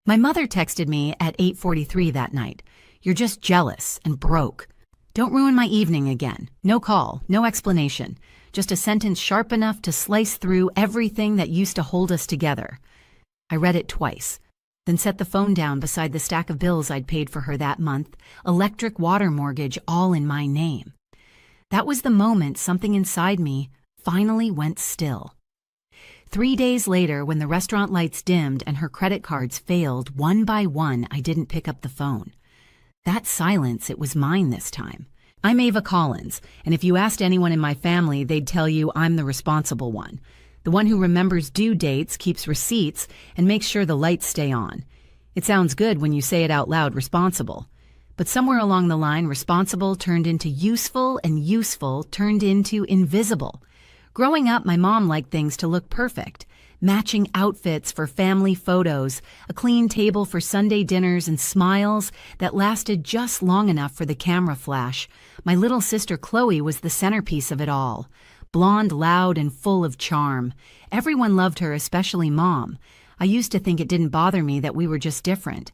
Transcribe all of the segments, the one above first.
My mother texted me at 8:43 that night. "You're just jealous and broke. Don't ruin my evening again." No call, no explanation. Just a sentence sharp enough to slice through everything that used to hold us together. I read it twice, then set the phone down beside the stack of bills I'd paid for her that month, electric, water, mortgage, all in my name. That was the moment something inside me finally went still. 3 days later, when the restaurant lights dimmed and her credit cards failed one by one, I didn't pick up the phone. That silence, it was mine this time. I'm Ava Collins, and if you asked anyone in my family, they'd tell you I'm the responsible one. The one who remembers due dates, keeps receipts, and makes sure the lights stay on. It sounds good when you say it out loud, responsible. But somewhere along the line, responsible turned into useful, and useful turned into invisible. Growing up, my mom liked things to look perfect. Matching outfits for family photos, a clean table for Sunday dinners, and smiles that lasted just long enough for the camera flash. My little sister Chloe was the centerpiece of it all. Blonde, loud, and full of charm. Everyone loved her, especially Mom. I used to think it didn't bother me that we were just different.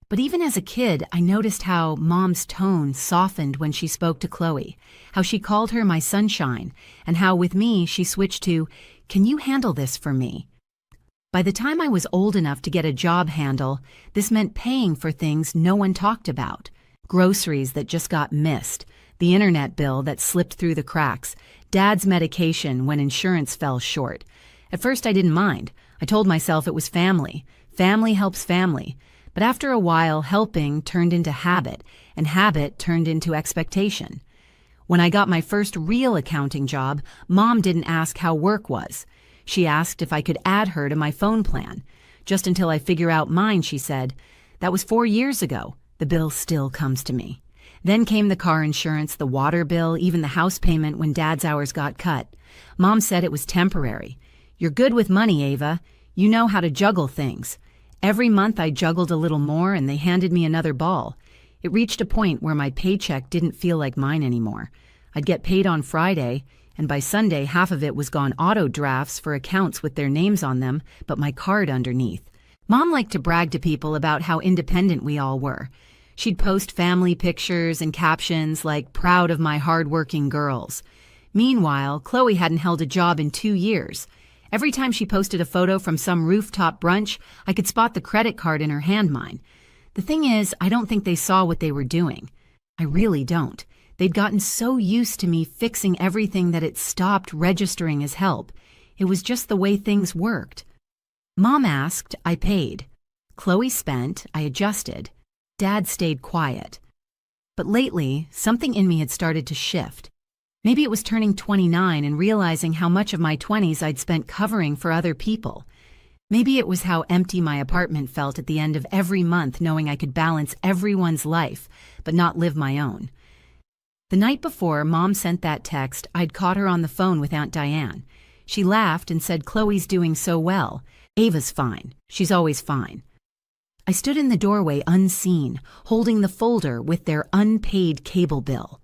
But even as a kid, I noticed how Mom's tone softened when she spoke to Chloe, how she called her my sunshine, and how with me she switched to, "Can you handle this for me?" By the time I was old enough to get a job handle, this meant paying for things no one talked about. Groceries that just got missed, the internet bill that slipped through the cracks, Dad's medication when insurance fell short. At first I didn't mind. I told myself it was family. Family helps family. But after a while, helping turned into habit, and habit turned into expectation. When I got my first real accounting job, Mom didn't ask how work was. She asked if I could add her to my phone plan. "Just until I figure out mine," she said. That was 4 years ago. The bill still comes to me. Then came the car insurance, the water bill, even the house payment when Dad's hours got cut. Mom said it was temporary. "You're good with money, Ava. You know how to juggle things." Every month I juggled a little more and they handed me another ball. It reached a point where my paycheck didn't feel like mine anymore. I'd get paid on Friday, and by Sunday half of it was gone auto drafts for accounts with their names on them, but my card underneath. Mom liked to brag to people about how independent we all were. She'd post family pictures and captions like, "Proud of my hard-working girls." Meanwhile, Chloe hadn't held a job in 2 years. Every time she posted a photo from some rooftop brunch, I could spot the credit card in her hand mine. The thing is, I don't think they saw what they were doing. I really don't. They'd gotten so used to me fixing everything that it stopped registering as help. It was just the way things worked. Mom asked, I paid. Chloe spent, I adjusted. Dad stayed quiet. But lately, something in me had started to shift. Maybe it was turning 29 and realizing how much of my 20s I'd spent covering for other people. Maybe it was how empty my apartment felt at the end of every month, knowing I could balance everyone's life, but not live my own. The night before Mom sent that text, I'd caught her on the phone with Aunt Diane. She laughed and said, "Chloe's doing so well. Ava's fine. She's always fine." I stood in the doorway unseen, holding the folder with their unpaid cable bill.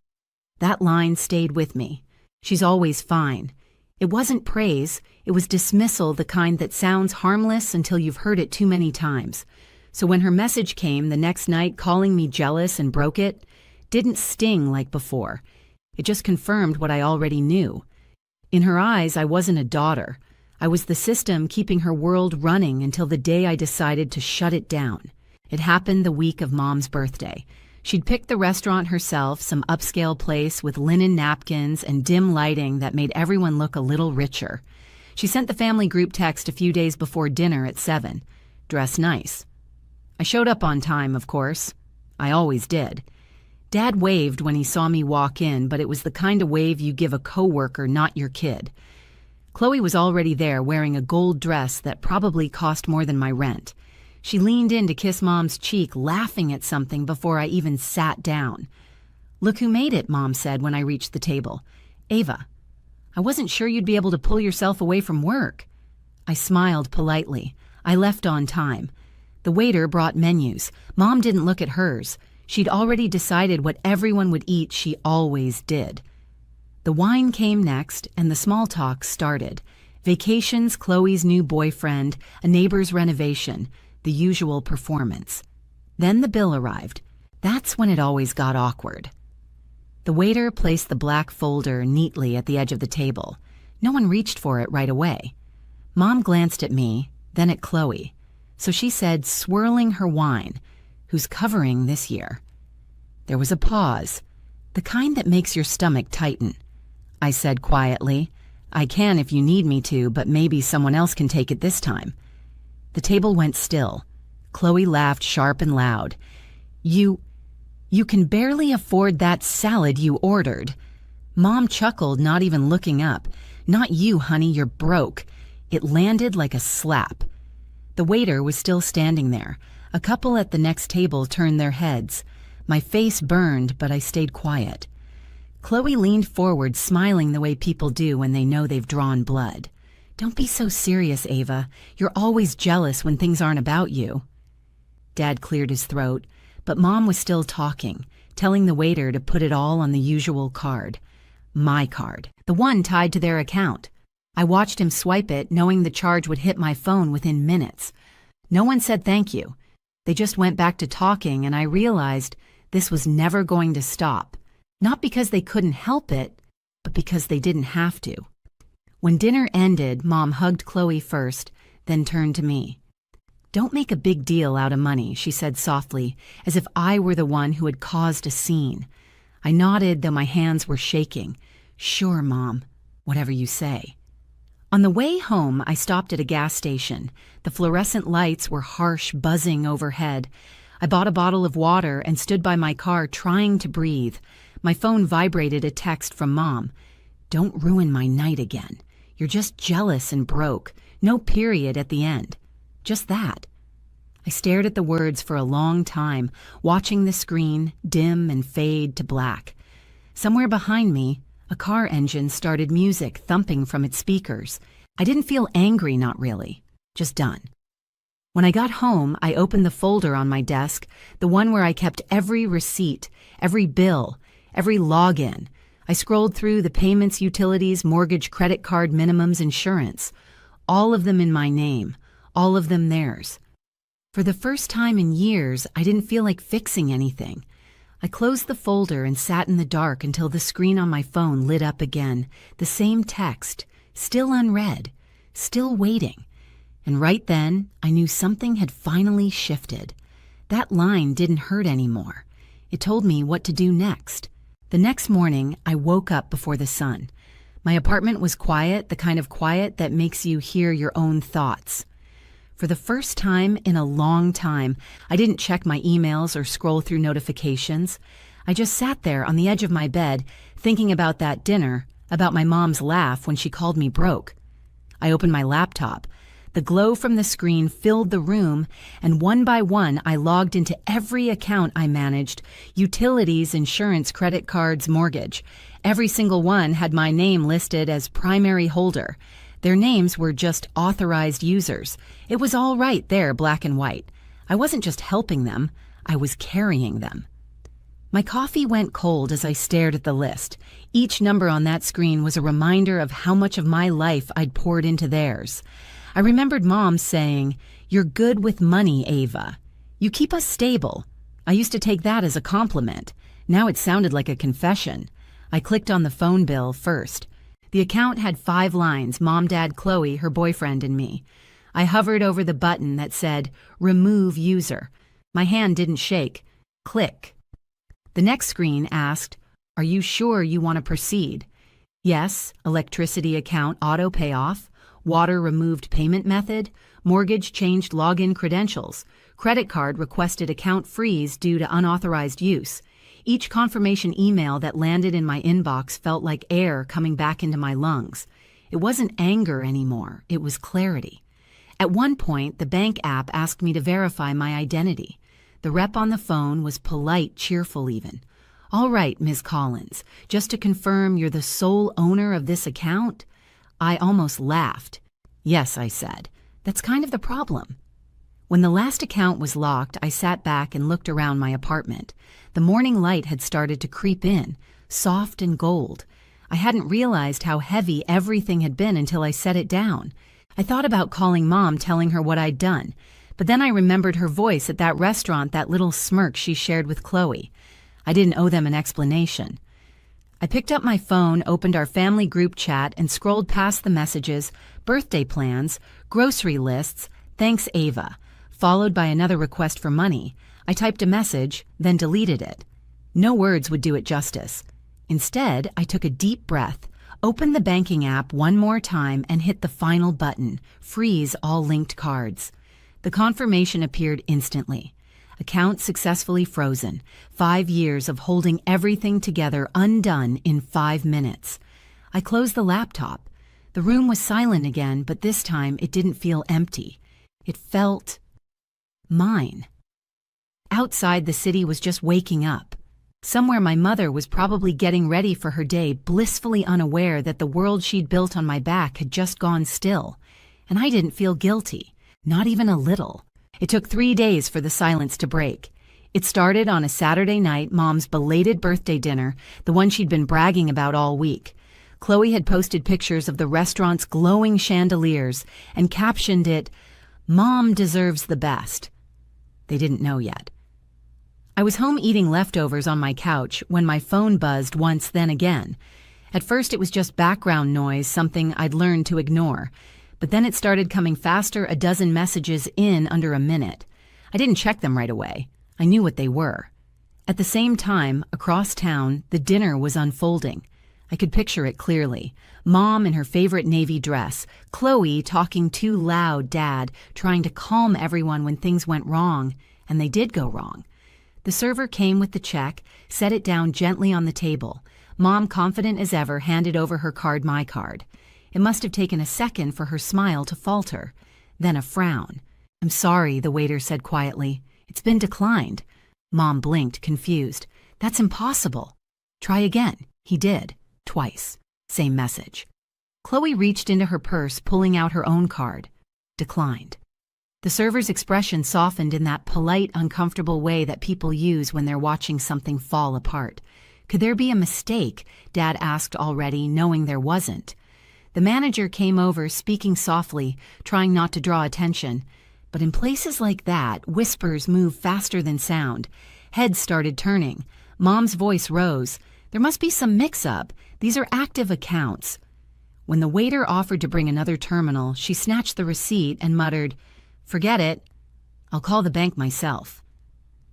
That line stayed with me. She's always fine. It wasn't praise, it was dismissal, the kind that sounds harmless until you've heard it too many times. So when her message came the next night calling me jealous and broke it, didn't sting like before. It just confirmed what I already knew. In her eyes, I wasn't a daughter. I was the system keeping her world running until the day I decided to shut it down. It happened the week of Mom's birthday. She'd picked the restaurant herself, some upscale place with linen napkins and dim lighting that made everyone look a little richer. She sent the family group text a few days before dinner at 7. Dress nice. I showed up on time, of course. I always did. Dad waved when he saw me walk in, but it was the kind of wave you give a coworker, not your kid. Chloe was already there wearing a gold dress that probably cost more than my rent. She leaned in to kiss Mom's cheek, laughing at something before I even sat down. "Look who made it," Mom said when I reached the table. "Ava, I wasn't sure you'd be able to pull yourself away from work." I smiled politely. I left on time. The waiter brought menus. Mom didn't look at hers. She'd already decided what everyone would eat. She always did. The wine came next, and the small talk started. Vacations, Chloe's new boyfriend, a neighbor's renovation. the usual performance. Then the bill arrived. That's when it always got awkward. The waiter placed the black folder neatly at the edge of the table. No one reached for it right away. Mom glanced at me, then at Chloe. So she said, swirling her wine, "Who's covering this year?" There was a pause, the kind that makes your stomach tighten. I said quietly, "I can if you need me to, but maybe someone else can take it this time." The table went still. Chloe laughed sharp and loud. You can barely afford that salad you ordered." Mom chuckled, not even looking up. "Not you, honey, you're broke." It landed like a slap. The waiter was still standing there. A couple at the next table turned their heads. My face burned, but I stayed quiet. Chloe leaned forward, smiling the way people do when they know they've drawn blood. "Don't be so serious, Ava. You're always jealous when things aren't about you." Dad cleared his throat, but Mom was still talking, telling the waiter to put it all on the usual card. My card, the one tied to their account. I watched him swipe it, knowing the charge would hit my phone within minutes. No one said thank you. They just went back to talking, and I realized this was never going to stop. Not because they couldn't help it, but because they didn't have to. When dinner ended, Mom hugged Chloe first, then turned to me. "Don't make a big deal out of money," she said softly, as if I were the one who had caused a scene. I nodded, though my hands were shaking. "Sure, Mom, whatever you say." On the way home, I stopped at a gas station. The fluorescent lights were harsh, buzzing overhead. I bought a bottle of water and stood by my car trying to breathe. My phone vibrated a text from Mom. "Don't ruin my night again. You're just jealous and broke. No period at the end. Just that." I stared at the words for a long time, watching the screen dim and fade to black. Somewhere behind me, a car engine started music thumping from its speakers. I didn't feel angry, not really, just done. When I got home, I opened the folder on my desk, the one where I kept every receipt, every bill, every login. I scrolled through the payments, utilities, mortgage, credit card, minimums, insurance. All of them in my name, all of them theirs. For the first time in years, I didn't feel like fixing anything. I closed the folder and sat in the dark until the screen on my phone lit up again. The same text, still unread, still waiting. And right then, I knew something had finally shifted. That line didn't hurt anymore. It told me what to do next. The next morning, I woke up before the sun. My apartment was quiet, the kind of quiet that makes you hear your own thoughts. For the first time in a long time, I didn't check my emails or scroll through notifications. I just sat there on the edge of my bed, thinking about that dinner, about my mom's laugh when she called me broke. I opened my laptop. The glow from the screen filled the room, and one by one, I logged into every account I managed: utilities, insurance, credit cards, mortgage. Every single one had my name listed as primary holder. Their names were just authorized users. It was all right there, black and white. I wasn't just helping them, I was carrying them. My coffee went cold as I stared at the list. Each number on that screen was a reminder of how much of my life I'd poured into theirs. I remembered Mom saying, "You're good with money, Ava. You keep us stable." I used to take that as a compliment. Now it sounded like a confession. I clicked on the phone bill first. The account had 5 lines: Mom, Dad, Chloe, her boyfriend, and me. I hovered over the button that said, "Remove user." My hand didn't shake. Click. The next screen asked, "Are you sure you want to proceed?" Yes. Electricity account auto payoff. Water removed payment method. Mortgage changed login credentials. Credit card requested account freeze due to unauthorized use. Each confirmation email that landed in my inbox felt like air coming back into my lungs. It wasn't anger anymore, it was clarity. At one point, the bank app asked me to verify my identity. The rep on the phone was polite, cheerful even. "All right, Ms. Collins, just to confirm you're the sole owner of this account?" I almost laughed. "Yes," I said. "That's kind of the problem." When the last account was locked, I sat back and looked around my apartment. The morning light had started to creep in, soft and gold. I hadn't realized how heavy everything had been until I set it down. I thought about calling Mom, telling her what I'd done. But then I remembered her voice at that restaurant, that little smirk she shared with Chloe. I didn't owe them an explanation. I picked up my phone, opened our family group chat, and scrolled past the messages, birthday plans, grocery lists, thanks Ava, followed by another request for money. I typed a message, then deleted it. No words would do it justice. Instead, I took a deep breath, opened the banking app one more time, and hit the final button, freeze all linked cards. The confirmation appeared instantly. Account successfully frozen. 5 years of holding everything together undone in 5 minutes. I closed the laptop. The room was silent again, but this time it didn't feel empty. It felt mine. Outside, the city was just waking up. Somewhere my mother was probably getting ready for her day, blissfully unaware that the world she'd built on my back had just gone still. And I didn't feel guilty, not even a little. It took 3 days for the silence to break. It started on a Saturday night, Mom's belated birthday dinner, the one she'd been bragging about all week. Chloe had posted pictures of the restaurant's glowing chandeliers and captioned it, "Mom deserves the best." They didn't know yet. I was home eating leftovers on my couch when my phone buzzed once, then again. At first it was just background noise, something I'd learned to ignore. But then it started coming faster, a dozen messages in under a minute. I didn't check them right away. I knew what they were. At the same time, across town, the dinner was unfolding. I could picture it clearly. Mom in her favorite navy dress, Chloe talking too loud, Dad trying to calm everyone when things went wrong, and they did go wrong. The server came with the check, set it down gently on the table. Mom, confident as ever, handed over her card, my card. It must have taken a second for her smile to falter, then a frown. "I'm sorry," the waiter said quietly. "It's been declined." Mom blinked, confused. "That's impossible." "Try again." He did, twice. Same message. Chloe reached into her purse, pulling out her own card. Declined. The server's expression softened in that polite, uncomfortable way that people use when they're watching something fall apart. Could there be a mistake? Dad asked already, knowing there wasn't. The manager came over, speaking softly, trying not to draw attention. But in places like that, whispers move faster than sound. Heads started turning. Mom's voice rose. "There must be some mix-up. These are active accounts." When the waiter offered to bring another terminal, she snatched the receipt and muttered, "Forget it. I'll call the bank myself."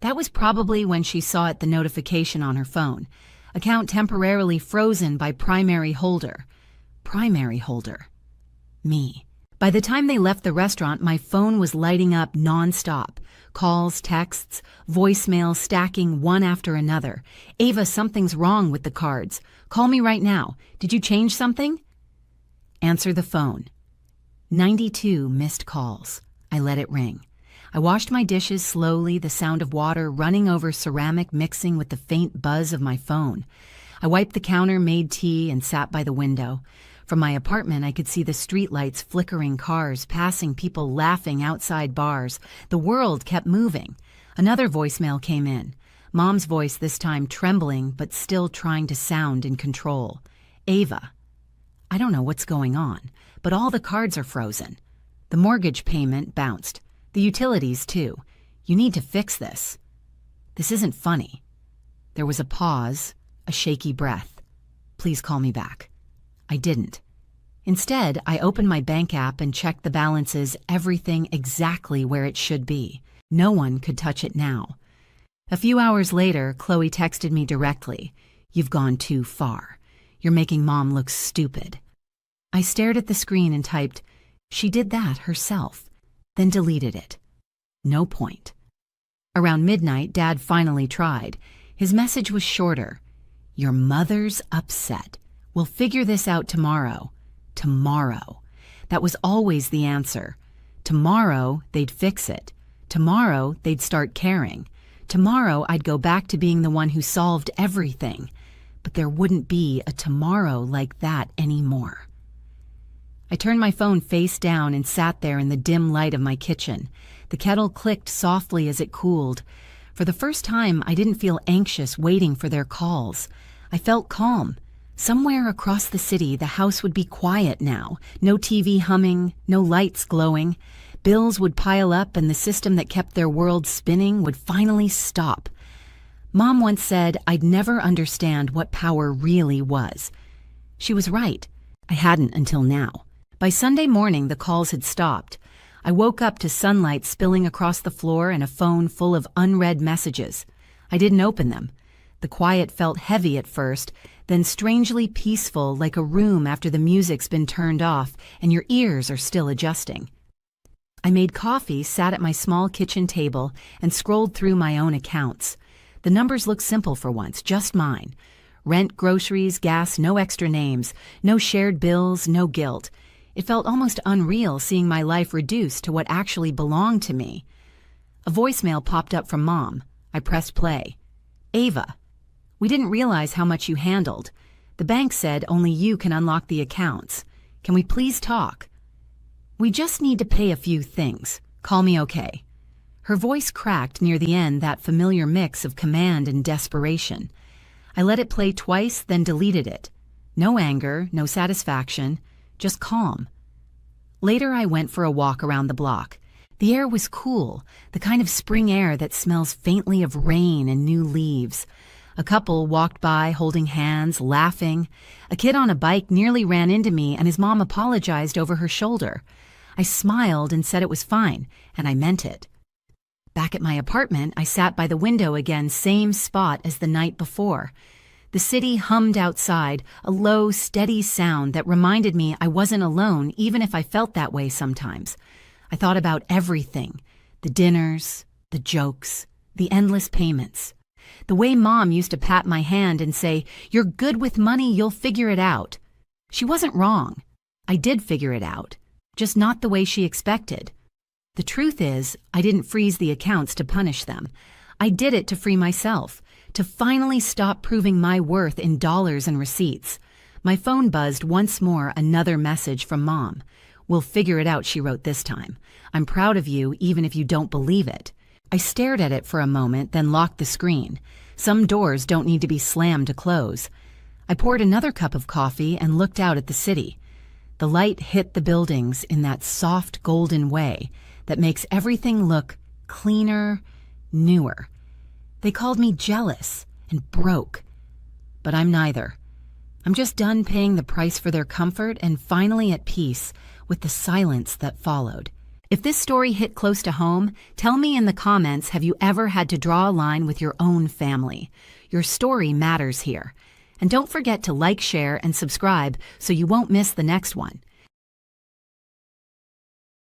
That was probably when she saw the notification on her phone. Account temporarily frozen by primary holder. Primary holder. Me. By the time they left the restaurant, my phone was lighting up non-stop. Calls, texts, voicemails stacking one after another. "Ava, something's wrong with the cards. Call me right now. Did you change something?" Answer the phone. 92 missed calls. I let it ring. I washed my dishes slowly, the sound of water running over ceramic mixing with the faint buzz of my phone. I wiped the counter, made tea, and sat by the window. From my apartment, I could see the streetlights, flickering cars, passing people laughing outside bars. The world kept moving. Another voicemail came in. Mom's voice this time trembling, but still trying to sound in control. "Ava, I don't know what's going on, but all the cards are frozen. The mortgage payment bounced. The utilities, too. You need to fix this. This isn't funny." There was a pause, a shaky breath. "Please call me back." I didn't. Instead, I opened my bank app and checked the balances, everything exactly where it should be. No one could touch it now. A few hours later, Chloe texted me directly. "You've gone too far. You're making Mom look stupid." I stared at the screen and typed, "She did that herself," then deleted it. No point. Around midnight, Dad finally tried. His message was shorter. "Your mother's upset. We'll figure this out tomorrow." Tomorrow. That was always the answer. Tomorrow, they'd fix it. Tomorrow, they'd start caring. Tomorrow, I'd go back to being the one who solved everything. But there wouldn't be a tomorrow like that anymore. I turned my phone face down and sat there in the dim light of my kitchen. The kettle clicked softly as it cooled. For the first time, I didn't feel anxious waiting for their calls. I felt calm. Somewhere across the city, the house would be quiet now. No TV humming, no lights glowing. Bills would pile up and the system that kept their world spinning would finally stop. Mom once said I'd never understand what power really was. She was right. I hadn't until now. By Sunday morning, the calls had stopped. I woke up to sunlight spilling across the floor and a phone full of unread messages. I didn't open them. The quiet felt heavy at first, then strangely peaceful, like a room after the music's been turned off and your ears are still adjusting. I made coffee, sat at my small kitchen table, and scrolled through my own accounts. The numbers looked simple for once, just mine. Rent, groceries, gas, no extra names, no shared bills, no guilt. It felt almost unreal seeing my life reduced to what actually belonged to me. A voicemail popped up from Mom. I pressed play. Ava, we didn't realize how much you handled. The bank said only you can unlock the accounts. Can we please talk? We just need to pay a few things. Call me okay. Her voice cracked near the end, that familiar mix of command and desperation. I let it play twice, then deleted it. No anger, no satisfaction, just calm. Later, I went for a walk around the block. The air was cool, the kind of spring air that smells faintly of rain and new leaves. A couple walked by holding hands, laughing. A kid on a bike nearly ran into me and his mom apologized over her shoulder. I smiled and said it was fine, and I meant it. Back at my apartment, I sat by the window again, same spot as the night before. The city hummed outside, a low, steady sound that reminded me I wasn't alone, even if I felt that way sometimes. I thought about everything, the dinners, the jokes, the endless payments. The way Mom used to pat my hand and say, "You're good with money, you'll figure it out." She wasn't wrong. I did figure it out, just not the way she expected. The truth is, I didn't freeze the accounts to punish them. I did it to free myself, to finally stop proving my worth in dollars and receipts. My phone buzzed once more, another message from Mom. "We'll figure it out," she wrote this time. "I'm proud of you, even if you don't believe it." I stared at it for a moment, then locked the screen. Some doors don't need to be slammed to close. I poured another cup of coffee and looked out at the city. The light hit the buildings in that soft golden way that makes everything look cleaner, newer. They called me jealous and broke, but I'm neither. I'm just done paying the price for their comfort and finally at peace with the silence that followed. If this story hit close to home, tell me in the comments, have you ever had to draw a line with your own family? Your story matters here. And don't forget to like, share, and subscribe so you won't miss the next one.